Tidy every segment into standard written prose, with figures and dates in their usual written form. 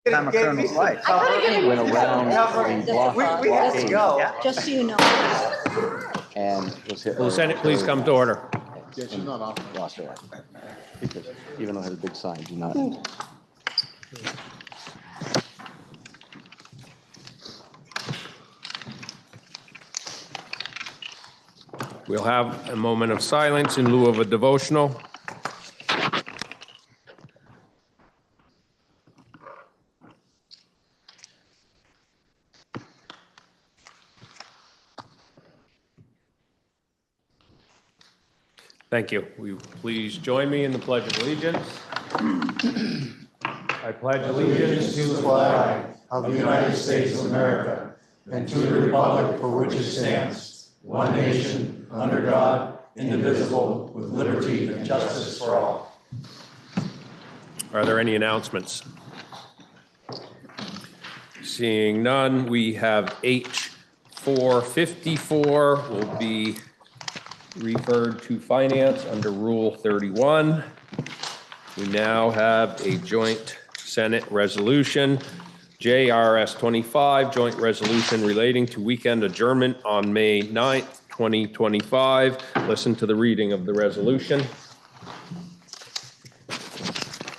I'm a colonel's wife. Went around the block. We have to go. Just so you know. And was hit. Will the Senate please come to order? Yeah, she's not off. Lost her life. Because even though it has a big sign, do not. We'll have a moment of silence in lieu of a devotional. Thank you. Will you please join me in the Pledge of Allegiance? I pledge allegiance To the flag of the United States of America and to the republic for which it stands, one nation, under God, indivisible, with liberty and justice for all. Are there any announcements? Seeing none, we have H454 will be referred to Finance under Rule 31. We now have a joint Senate resolution, JRS 25, joint resolution relating to weekend adjournment on May 9th, 2025. Listen to the reading of the resolution.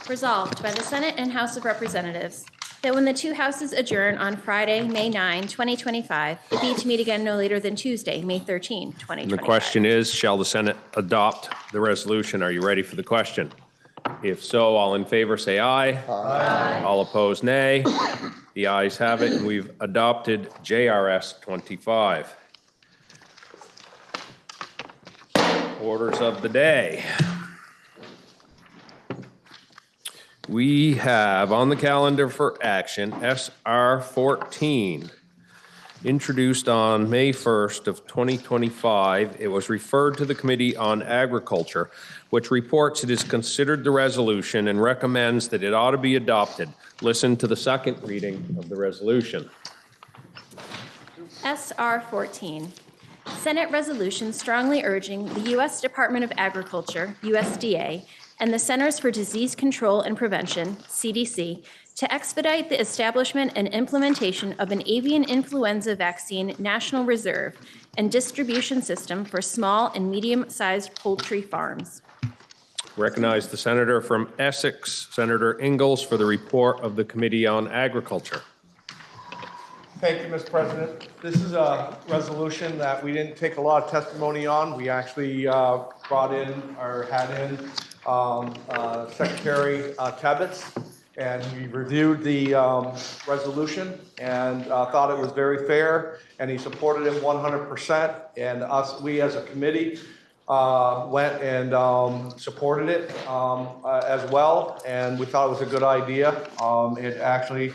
Resolved by the Senate and House of Representatives that when the two houses adjourn on Friday, May 9, 2025, it be to meet again no later than Tuesday, May 13, 2025. The question is, shall the Senate adopt the resolution? Are you ready for the question? If so, all in favor say aye. Aye. All opposed, nay. The ayes have it, and we've adopted JRS 25. Orders of the day. We have on the calendar for action SR 14, introduced on May 1st of 2025. It was referred to the Committee on Agriculture, which reports it has considered the resolution and recommends that it ought to be adopted. Listen to the second reading of the resolution. SR 14, Senate resolution strongly urging the U.S. Department of Agriculture, USDA, and the Centers for Disease Control and Prevention, CDC, to expedite the establishment and implementation of an avian influenza vaccine national reserve and distribution system for small and medium-sized poultry farms. Recognize the senator from Essex, Senator Ingalls, for the report of the Committee on Agriculture. Thank you, Mr. President. This is a resolution that we didn't take a lot of testimony on. We actually brought in or had in Secretary Tebbetts, and we reviewed the resolution and thought it was very fair, and he supported it 100%. And we as a committee went and supported it as well, and we thought it was a good idea. It actually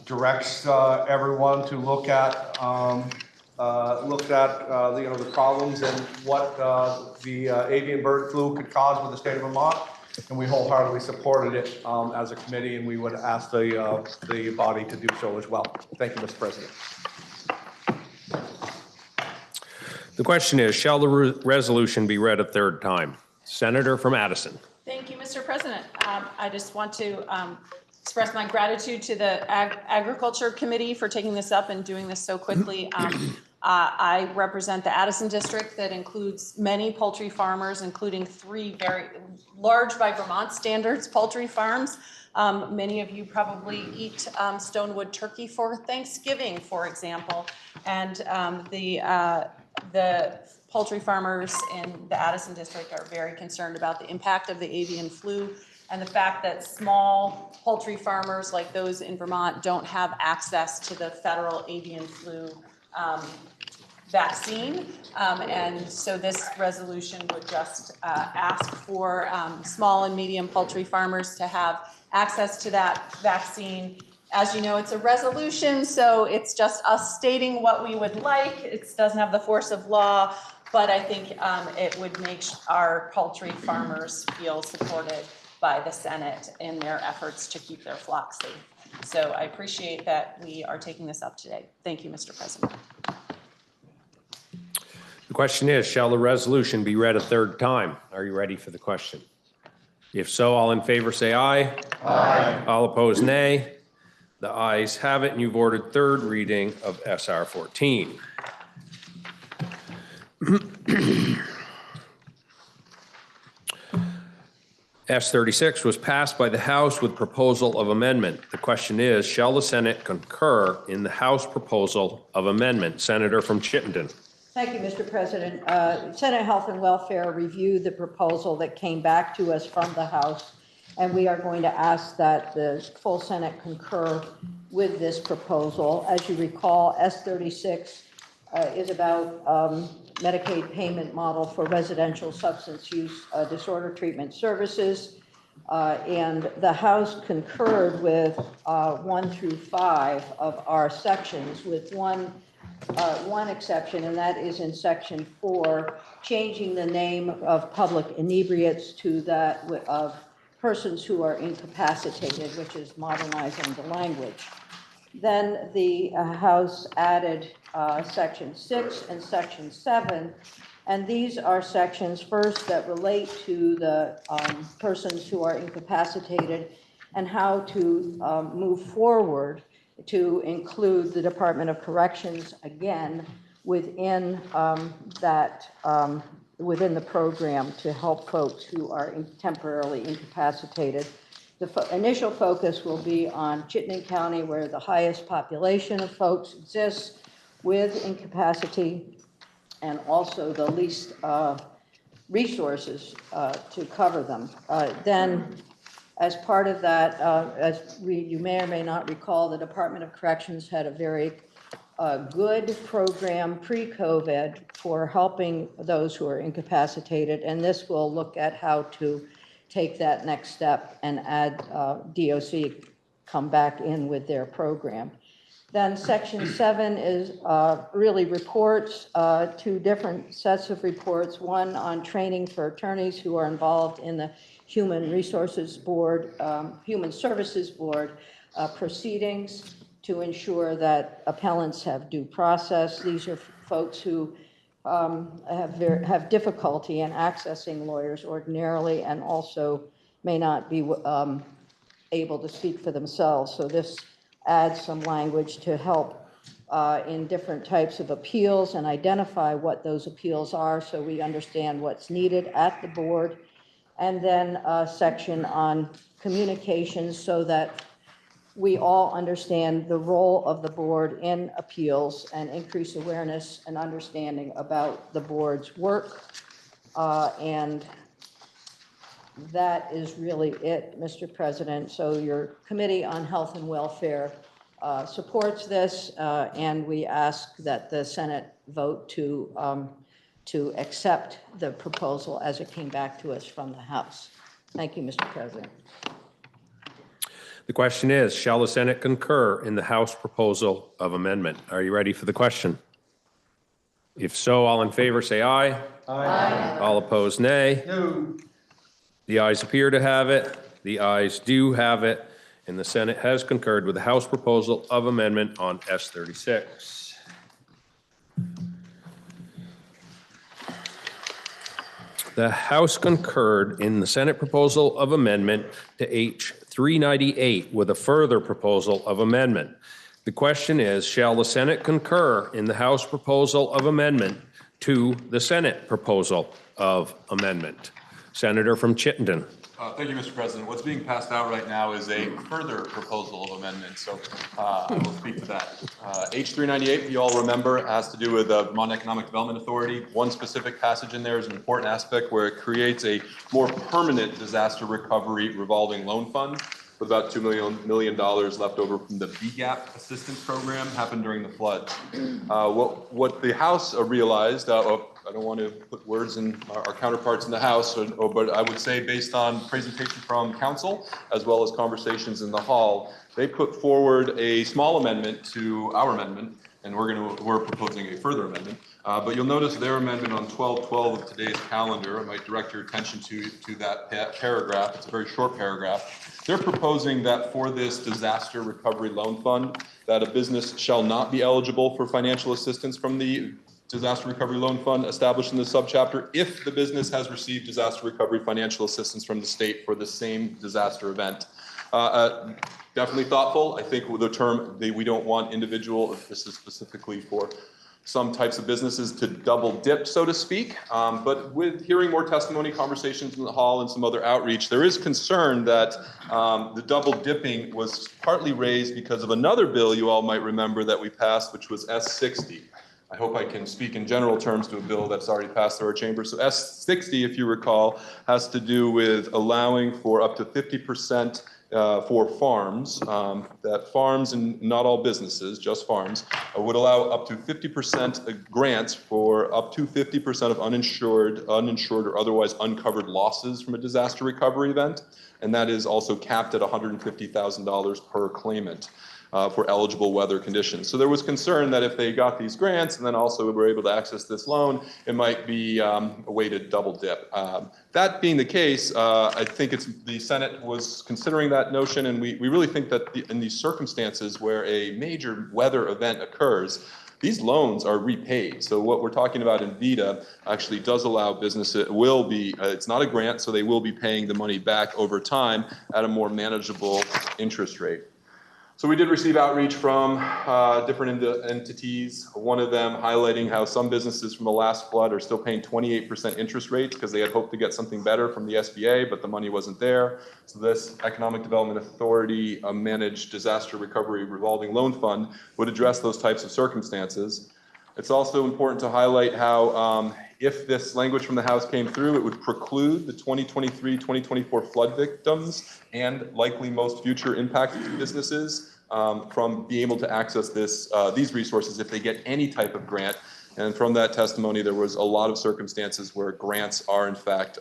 directs everyone to look at the problems and what the avian bird flu could cause with the state of Vermont, and we wholeheartedly supported it as a committee, and we would ask the body to do so as well. Thank you, Mr. President. The question is, shall the resolution be read a third time? Senator from Addison. Thank you, Mr. President. I just want to express my gratitude to the Agriculture Committee for taking this up and doing this so quickly. I represent the Addison district that includes many poultry farmers, including 3 very large by Vermont standards poultry farms. Many of you probably eat Stonewood turkey for Thanksgiving, for example. And the poultry farmers in the Addison district are very concerned about the impact of the avian flu and the fact that small poultry farmers like those in Vermont don't have access to the federal avian flu vaccine. And so this resolution would just ask for small and medium poultry farmers to have access to that vaccine. As you know, it's a resolution, so it's just us stating what we would like. It doesn't have the force of law, but I think it would make our poultry farmers feel supported by the Senate in their efforts to keep their flocks safe. So I appreciate that we are taking this up today. Thank you, Mr. President. The question is, shall the resolution be read a third time? Are you ready for the question? If so, all in favor say aye. Aye. All opposed, nay. The ayes have it, and you've ordered third reading of SR 14. S36 was passed by the House with proposal of amendment. The question is, shall the Senate concur in the House proposal of amendment? Senator from Chittenden. Thank you, Mr. President. Senate Health and Welfare reviewed the proposal that came back to us from the House, and we are going to ask that the full Senate concur with this proposal. As you recall, S36 is about Medicaid payment model for residential substance use disorder treatment services. And the House concurred with 1 through 5 of our sections, with one exception, and that is in section 4, changing the name of public inebriates to that of persons who are incapacitated, which is modernizing the language. Then the House added section 6 and section 7, and these are sections first that relate to the persons who are incapacitated and how to move forward to include the Department of Corrections again within within the program to help folks who are temporarily incapacitated. The initial focus will be on Chittenden County, where the highest population of folks exists with incapacity, and also the least resources to cover them. Then, as part of that, you may or may not recall, the Department of Corrections had a very good program pre-COVID for helping those who are incapacitated, and this will look at how to take that next step and add DOC come back in with their program. Then section 7 is really reports, 2 different sets of reports, one on training for attorneys who are involved in the Human Services Board proceedings to ensure that appellants have due process. These are folks who have difficulty in accessing lawyers ordinarily and also may not be able to speak for themselves. So this adds some language to help in different types of appeals and identify what those appeals are so we understand what's needed at the board. And then a section on communications so that we all understand the role of the board in appeals and increase awareness and understanding about the board's work. And that is really it, Mr. President. So your Committee on Health and Welfare supports this, and we ask that the Senate vote to accept the proposal as it came back to us from the House. Thank you, Mr. President. The question is, shall the Senate concur in the House proposal of amendment? Are you ready for the question? If so, all in favor say aye. Aye. All opposed, nay. No. The ayes appear to have it. The ayes do have it. And the Senate has concurred with the House proposal of amendment on S36. The House concurred in the Senate proposal of amendment to H398 with a further proposal of amendment. The question is, shall the Senate concur in the House proposal of amendment to the Senate proposal of amendment? Senator from Chittenden. Thank you, Mr. President. What's being passed out right now is a further proposal of amendment, so I will speak to that. H398, if you all remember, has to do with the Vermont Economic Development Authority. One specific passage in there is an important aspect where it creates a more permanent disaster recovery revolving loan fund with about $2 million left over from the BGAP assistance program happened during the floods. What the House realized, I don't want to put words in our counterparts in the House, but I would say based on presentation from council as well as conversations in the hall, they put forward a small amendment to our amendment, and we're proposing a further amendment. But you'll notice their amendment on 12/12 of today's calendar. I might direct your attention to that paragraph. It's a very short paragraph. They're proposing that for this disaster recovery loan fund, that a business shall not be eligible for financial assistance from the disaster recovery loan fund established in the subchapter if the business has received disaster recovery financial assistance from the state for the same disaster event. Definitely thoughtful. I think with the term, we don't want individual, this is specifically for some types of businesses to double dip, so to speak. But with hearing more testimony, conversations in the hall, and some other outreach, there is concern that the double dipping was partly raised because of another bill you all might remember that we passed, which was S60. I hope I can speak in general terms to a bill that's already passed through our chamber. So S60, if you recall, has to do with allowing for up to 50% for farms, that farms and not all businesses, just farms, would allow up to 50% grants for up to 50% of uninsured or otherwise uncovered losses from a disaster recovery event. And that is also capped at $150,000 per claimant. For eligible weather conditions. So there was concern that if they got these grants and then also were able to access this loan, it might be a way to double dip. That being the case, I think the Senate was considering that notion, and we really think that in these circumstances where a major weather event occurs, these loans are repaid. So what we're talking about in VITA actually does allow businesses, it's not a grant, so they will be paying the money back over time at a more manageable interest rate. So we did receive outreach from different entities, one of them highlighting how some businesses from the last flood are still paying 28% interest rates because they had hoped to get something better from the SBA, but the money wasn't there. So this Economic Development Authority managed disaster recovery revolving loan fund would address those types of circumstances. It's also important to highlight how if this language from the House came through, it would preclude the 2023-2024 flood victims and likely most future impacted businesses from being able to access these resources if they get any type of grant. And from that testimony, there was a lot of circumstances where grants are in fact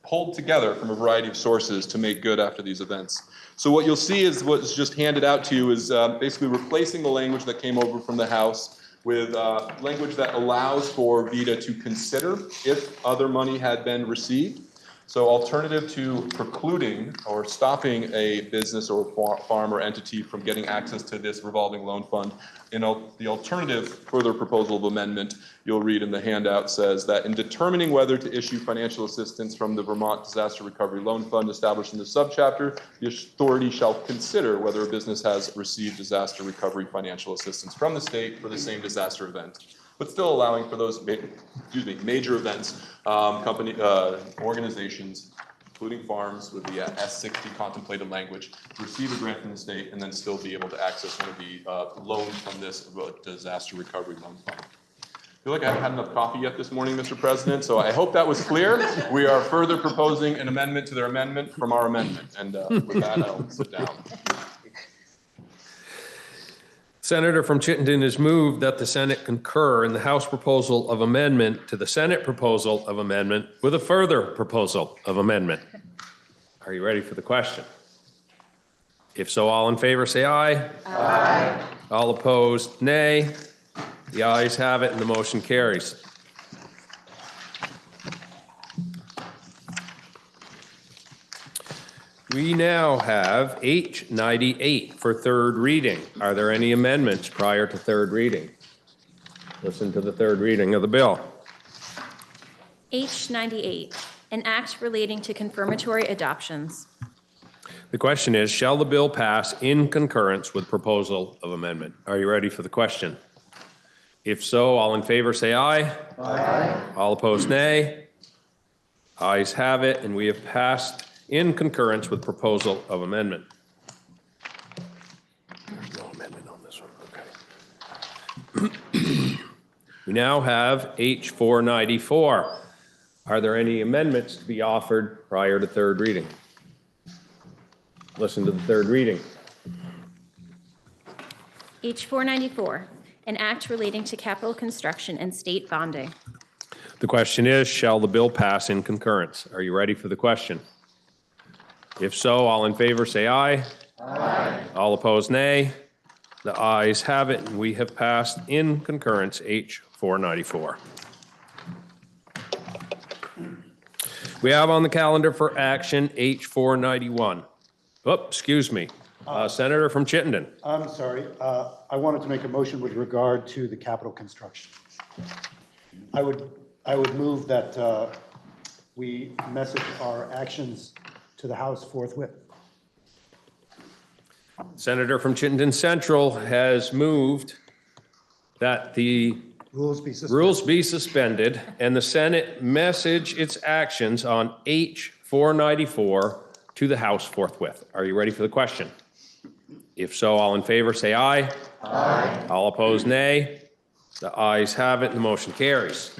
pulled together from a variety of sources to make good after these events. So what you'll see is what's just handed out to you is basically replacing the language that came over from the House with language that allows for VITA to consider if other money had been received. So alternative to precluding or stopping a business or farm or entity from getting access to this revolving loan fund, the alternative further proposal of amendment you'll read in the handout says that in determining whether to issue financial assistance from the Vermont Disaster Recovery Loan Fund established in the subchapter, the authority shall consider whether a business has received disaster recovery financial assistance from the state for the same disaster event, but still allowing for those major events, organizations, including farms with the S60 contemplated language, to receive a grant from the state and then still be able to access one of the loans from this disaster recovery loan fund. I feel like I haven't had enough coffee yet this morning, Mr. President, so I hope that was clear. We are further proposing an amendment to their amendment from our amendment. And with that, I'll sit down. Senator from Chittenden has moved that the Senate concur in the House proposal of amendment to the Senate proposal of amendment with a further proposal of amendment. Are you ready for the question? If so, all in favor say aye. Aye. All opposed, nay. The ayes have it and the motion carries. We now have H98 for third reading. Are there any amendments prior to third reading? Listen to the third reading of the bill. H98, an act relating to confirmatory adoptions. The question is, shall the bill pass in concurrence with proposal of amendment? Are you ready for the question? If so, all in favor say aye. Aye. All opposed, nay. Ayes have it, and we have passed in concurrence with proposal of amendment. There's no amendment on this one, okay. We now have H494. Are there any amendments to be offered prior to third reading? Listen to the third reading. H494, an act relating to capital construction and state bonding. The question is, shall the bill pass in concurrence? Are you ready for the question? If so, all in favor say aye. Aye. All opposed, nay. The ayes have it, and we have passed in concurrence H494. We have on the calendar for action H491. Oh, excuse me. Senator from Chittenden. I'm sorry, I wanted to make a motion with regard to the capital construction. I would move that we message our actions to the House forthwith. Senator from Chittenden Central has moved that the Rules be suspended. rules be suspended and the Senate message its actions on H 494 to the House forthwith. Are you ready for the question? If so, all in favor, say aye. Aye. All opposed, nay. The ayes have it, and the motion carries.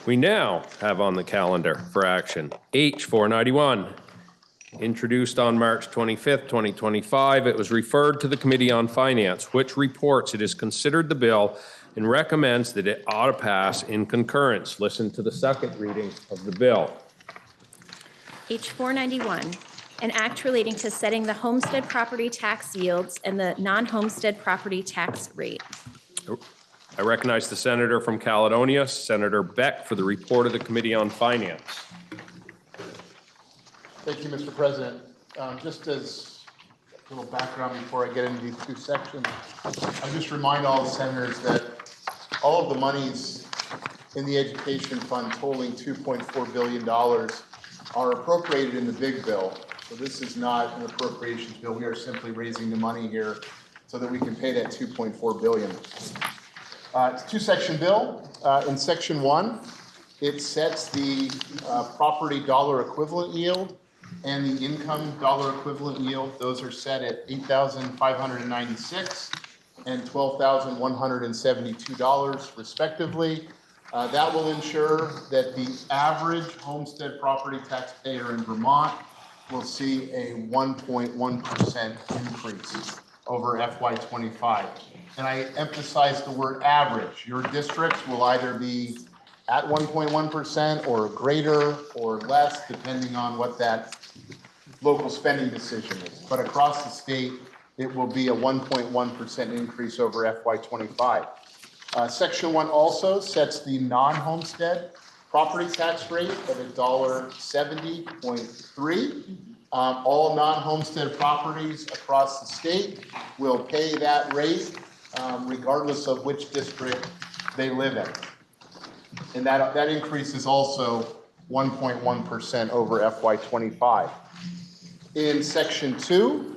We now have on the calendar for action H 491. Introduced on March 25th, 2025, it was referred to the Committee on Finance, which reports it has considered the bill and recommends that it ought to pass in concurrence. Listen to the second reading of the bill. H 491, an act relating to setting the homestead property tax yields and the non-homestead property tax rate. I recognize the senator from Caledonia, Senator Beck, for the report of the Committee on Finance. Thank you, Mr. President. Just as a little background before I get into these two sections, I'll just remind all the senators that all of the monies in the education fund totaling $2.4 billion are appropriated in the big bill. So this is not an appropriations bill. We are simply raising the money here so that we can pay that $2.4 billion. It's a two-section bill. In section 1, it sets the property dollar equivalent yield and the income dollar equivalent yield. Those are set at $8,596 and $12,172 respectively. That will ensure that the average homestead property taxpayer in Vermont will see a 1.1% increase over FY25. And I emphasize the word average. Your districts will either be at 1.1% or greater or less, depending on what that local spending decision is. But across the state, it will be a 1.1% increase over FY25. Section 1 also sets the non-homestead property tax rate at $1.70.3. All non-homestead properties across the state will pay that rate regardless of which district they live in. And that increase is also 1.1% over FY25. In section 2,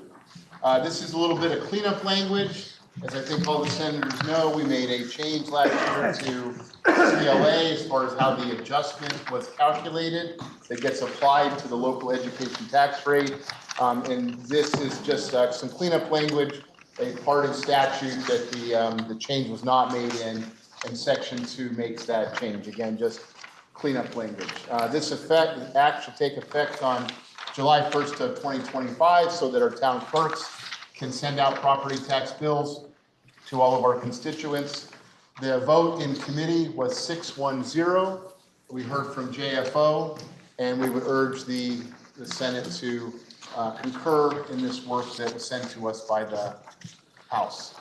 this is a little bit of cleanup language. As I think all the senators know, we made a change last year to CLA as far as how the adjustment was calculated that gets applied to the local education tax rate. And this is just some cleanup language, a part of statute that the change was not made in, and section 2 makes that change. Again, just cleanup language. This act should take effect on July 1st of 2025 so that our town clerks can send out property tax bills to all of our constituents. The vote in committee was 6-1-0. We heard from JFO, and we would urge the Senate to concur in this work that was sent to us by the House.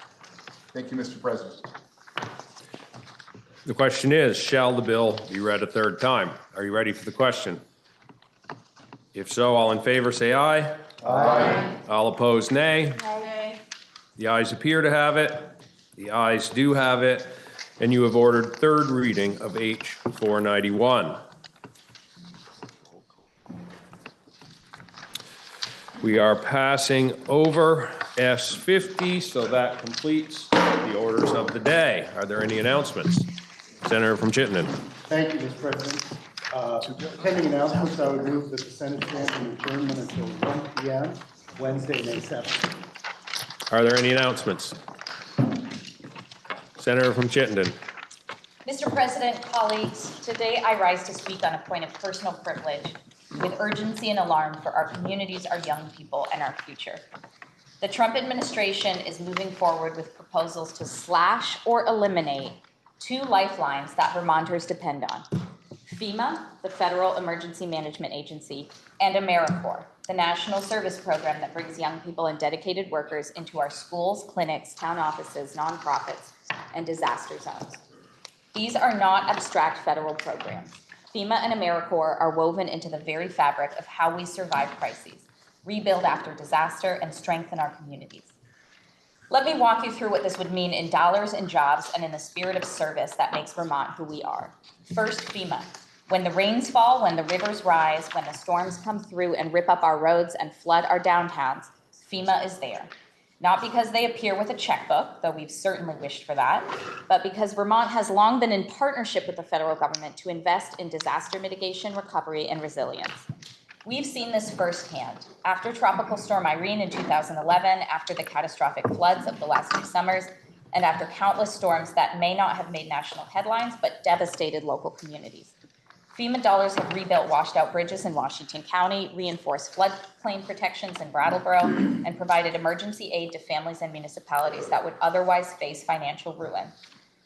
Thank you, Mr. President. The question is, shall the bill be read a third time? Are you ready for the question? If so, all in favor say aye. Aye. All opposed, nay. Nay. The ayes appear to have it. The ayes do have it. And you have ordered third reading of H 491. We are passing over S 50, so that completes the orders of the day. Are there any announcements? Senator from Chittenden. Thank you, Mr. President. Pending announcements, I would move that the Senate stand in adjournment until 1 p.m. Wednesday, May 7th. Are there any announcements? Senator from Chittenden. Mr. President, colleagues, today I rise to speak on a point of personal privilege with urgency and alarm for our communities, our young people, and our future. The Trump administration is moving forward with proposals to slash or eliminate 2 lifelines that Vermonters depend on: FEMA, the Federal Emergency Management Agency, and AmeriCorps, the national service program that brings young people and dedicated workers into our schools, clinics, town offices, nonprofits, and disaster zones. These are not abstract federal programs. FEMA and AmeriCorps are woven into the very fabric of how we survive crises. rebuild after disaster, and strengthen our communities. Let me walk you through what this would mean in dollars and jobs and in the spirit of service that makes Vermont who we are. First, FEMA. When the rains fall, when the rivers rise, when the storms come through and rip up our roads and flood our downtowns, FEMA is there. Not because they appear with a checkbook, though we've certainly wished for that, but because Vermont has long been in partnership with the federal government to invest in disaster mitigation, recovery, and resilience. We've seen this firsthand. After Tropical Storm Irene in 2011, after the catastrophic floods of the last 2 summers, and after countless storms that may not have made national headlines, but devastated local communities. FEMA dollars have rebuilt washed out bridges in Washington County, reinforced floodplain protections in Brattleboro, and provided emergency aid to families and municipalities that would otherwise face financial ruin.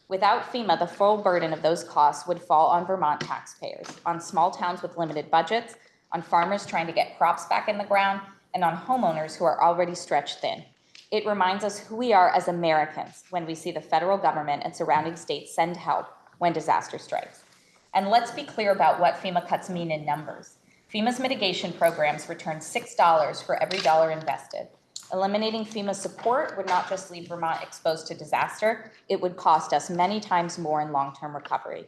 Without FEMA, the full burden of those costs would fall on Vermont taxpayers, on small towns with limited budgets, on farmers trying to get crops back in the ground, and on homeowners who are already stretched thin. It reminds us who we are as Americans when we see the federal government and surrounding states send help when disaster strikes. And let's be clear about what FEMA cuts mean in numbers. FEMA's mitigation programs return $6 for every dollar invested. Eliminating FEMA support would not just leave Vermont exposed to disaster, it would cost us many times more in long-term recovery.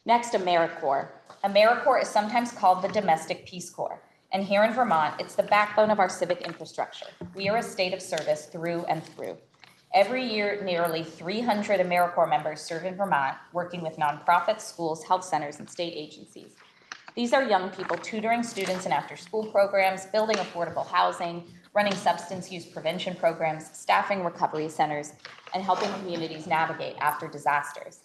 Next, AmeriCorps. AmeriCorps is sometimes called the Domestic Peace Corps. And here in Vermont, it's the backbone of our civic infrastructure. We are a state of service through and through. Every year, nearly 300 AmeriCorps members serve in Vermont, working with nonprofits, schools, health centers, and state agencies. These are young people tutoring students in after-school programs, building affordable housing, running substance use prevention programs, staffing recovery centers, and helping communities navigate after disasters.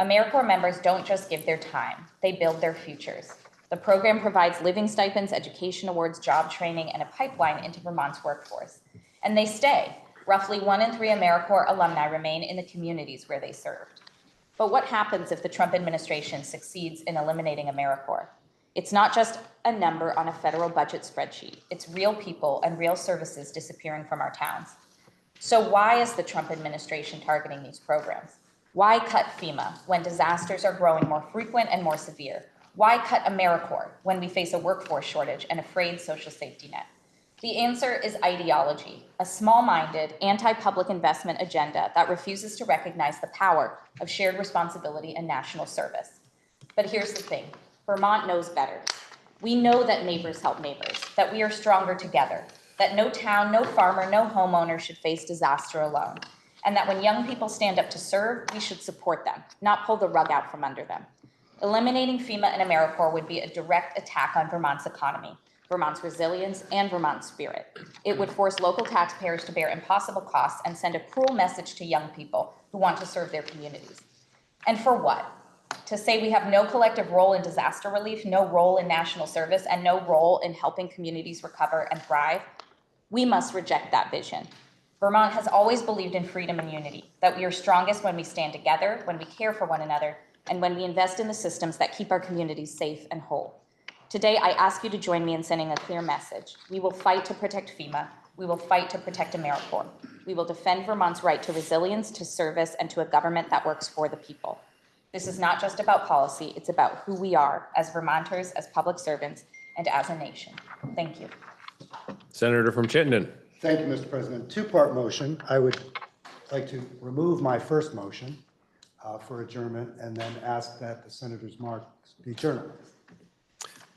AmeriCorps members don't just give their time, they build their futures. The program provides living stipends, education awards, job training, and a pipeline into Vermont's workforce. And they stay. Roughly 1 in 3 AmeriCorps alumni remain in the communities where they served. But what happens if the Trump administration succeeds in eliminating AmeriCorps? It's not just a number on a federal budget spreadsheet. It's real people and real services disappearing from our towns. So why is the Trump administration targeting these programs? Why cut FEMA when disasters are growing more frequent and more severe? Why cut AmeriCorps when we face a workforce shortage and a frayed social safety net? The answer is ideology, a small-minded, anti-public investment agenda that refuses to recognize the power of shared responsibility and national service. But here's the thing, Vermont knows better. We know that neighbors help neighbors, that we are stronger together, that no town, no farmer, no homeowner should face disaster alone, and that when young people stand up to serve, we should support them, not pull the rug out from under them. Eliminating FEMA and AmeriCorps would be a direct attack on Vermont's economy, Vermont's resilience, and Vermont's spirit. It would force local taxpayers to bear impossible costs and send a cruel message to young people who want to serve their communities. And for what? To say we have no collective role in disaster relief, no role in national service, and no role in helping communities recover and thrive? We must reject that vision. Vermont has always believed in freedom and unity, that we are strongest when we stand together, when we care for one another, and when we invest in the systems that keep our communities safe and whole. Today, I ask you to join me in sending a clear message. We will fight to protect FEMA. We will fight to protect AmeriCorps. We will defend Vermont's right to resilience, to service, and to a government that works for the people. This is not just about policy, it's about who we are as Vermonters, as public servants, and as a nation. Thank you. Senator from Chittenden. Thank you, Mr. President. Two-part motion. I would like to remove my first motion for adjournment and then ask that the senator's marks be journalized.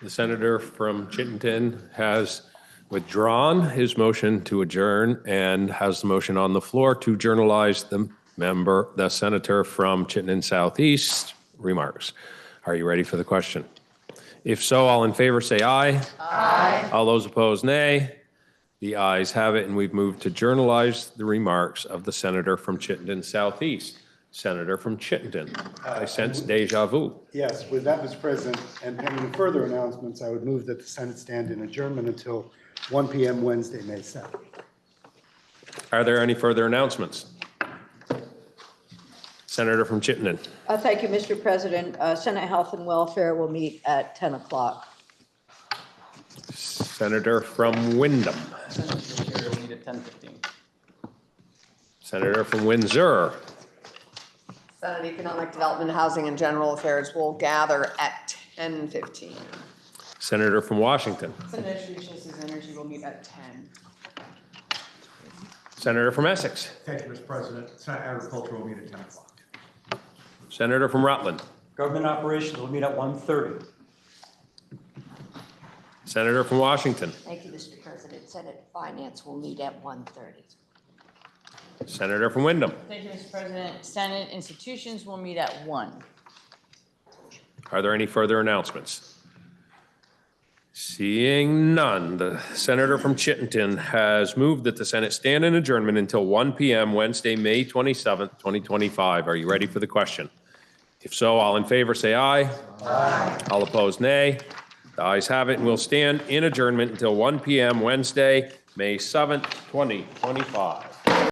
The senator from Chittenden has withdrawn his motion to adjourn and has the motion on the floor to journalize the senator from Chittenden Southeast remarks. Are you ready for the question? If so, all in favor say aye. Aye. All those opposed, nay. The ayes have it, and we've moved to journalize the remarks of the senator from Chittenden Southeast. Senator from Chittenden. I sense deja vu. Yes, with that, Mr. President, and pending further announcements, I would move that the Senate stand in adjournment until 1 p.m. Wednesday, May 7th. Are there any further announcements? Senator from Chittenden. Thank you, Mr. President. Senate Health and Welfare will meet at 10 o'clock. Senator from Windham. Meet at 10:15. Senator from Windsor. Senate Economic Development, Housing and General Affairs will gather at 10:15. Senator from Washington. Senator Resources Energy will meet at 10. Senator from Essex. Thank you, Mr. President. Senate Agriculture will meet at 10 o'clock. Senator from Rutland. Government Operations will meet at 1:30. Senator from Washington. Thank you, Mr. President. Senate Finance will meet at 1:30. Senator from Wyndham. Thank you, Mr. President. Senate Institutions will meet at 1. Are there any further announcements? Seeing none, the senator from Chittenden has moved that the Senate stand in adjournment until 1 p.m. Wednesday, May 27th, 2025. Are you ready for the question? If so, all in favor say aye. Aye. All opposed, nay. The ayes have it, and we'll stand in adjournment until 1 p.m. Wednesday, May 7th, 2025.